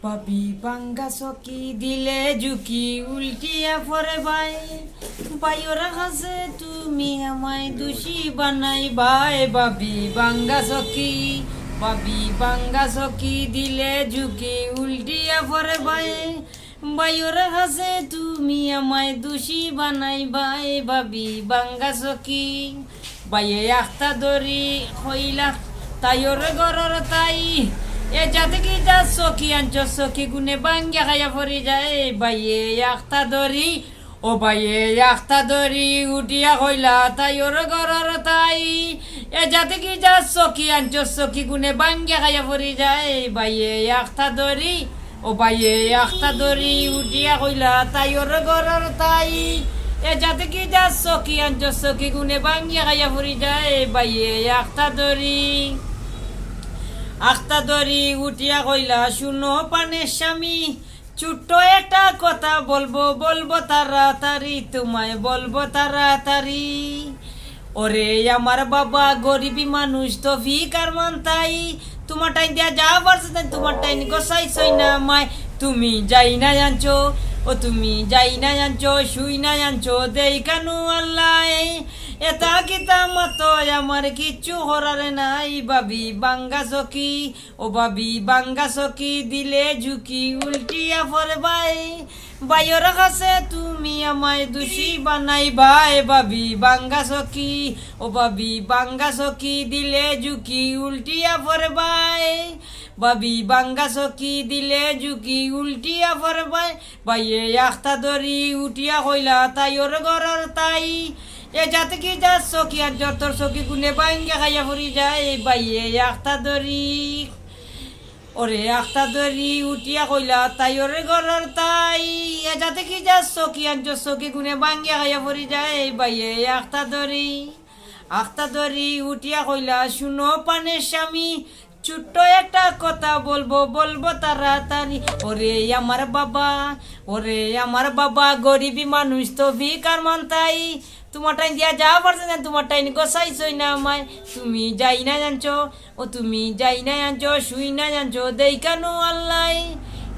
পাবি বাঙ্গা চকি দিলে ঝুঁকি উল্টিয়া পরে ভাই বাইর কাছে তুমি আমায় দোষী বানাই ভাই বাবি বাঙ্গা চকি পাবি বাঙ্গা চকি দিলে ঝুঁকি উল্টিয়া পরে ভাই বাইর কাছে তুমি আমায় দোষী বানাই ভাই বাবি বাঙ্গা চকি বাইয়ে আখতা ধরি হইলা তাইর গরর তাই এ যাতে কি যা চকি আনছ চকি গুনে বাঙ্গা খাইয়া পরি যায় বাইয়ে আখতা ধরি ও বাইয়ে আখতা ধরি উঠিয়া হইলা তাইর গরর তাই এ যাতে কি যা চকি আনছ চকি গুনে বাঙ্গা খাইয়া পরি যায় বাইয়ে আখতা ধরি ও বাইয়ে আখতা ধরি উঠিয়া হইলা তাইর গরর তাই এ যাতে কি যা চকি আনছ চকি গুনে বাঙ্গা খাইয়া পরি যায় বাইয়ে আখতা ধরি আখতা ধরি উঠিয়া কইলা শুনো পানের স্বামী ছোট্ট একটা কথা বলবো বলবো তাড়াতাড়ি তোমায় বলবো তাড়াতাড়ি ওরে আমার বাবা গরিবী মানুষ তো ভিকার মান তাই তোমার টাইম দিয়া যা পারছে তাই তোমার টাইম গোসাইছই না মায় তুমি যাই না জানছো ও তুমি যাই না জানছো শুই না জানছো দেই কানু আল্লাহ এটা কিতা মতো আমার কিচ্ছু করার নাই বাবি বাঙ্গা চকি ও বাবি বাঙ্গা চকি দিলে ঝুঁকি উল্টিয়া পরে ভাই বাইর কাছে তুমি আমায় দোষী বানাই ভাই বাবি বাঙ্গা চকি ও বাবি বাঙ্গা চকি দিলে ঝুঁকি উল্টিয়া পরে ভাই বাবি বাঙ্গা চকি দিলে ঝুঁকি উল্টিয়া পরে ভাই বাইয়ে আখতা ধরি উঠিয়া কইলা তাইর গরর তাই এ যাতে কি যা চকি আর যতর চকি গুনে বাঙ্গা খাইয়া পরি যায় বাইয়ে আখতা ধরি ওরে আখতা ধরি উঠিয়া কইলা তাইর গরর তাই এ যাতে কি যা চকি আর চকি গুনে বাঙ্গা খাইয়া পরি যায় বাইয়ে আখতা ধরি উঠিয়া কইলা শুনো পানের স্বামী ছোট্ট একটা কথা বলবো বলবো তাড়াতাড়ি ওরে আমার বাবা গরিবী মানুষ তো ভিকার মান তাই তোমার টাইম দিয়া যা পারছে না তোমার টাইম গোসাইছই না আমায় তুমি যাই না জানছো ও তুমি যাই না জানছো শুই না জানছো দেই কানু আল্লাহ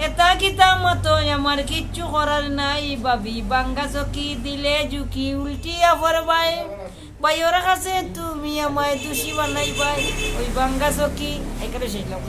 এটা কিতা মতো আমার কিচ্ছু করার নাই বাবি বাঙ্গা চকি দিলে ঝুঁকি উল্টিয়া পড়বাই বাইর কাছে তুমি আমায় দোষী বানাই ভাই ওই বাঙ্গা চকি এখানে শেষ লাভ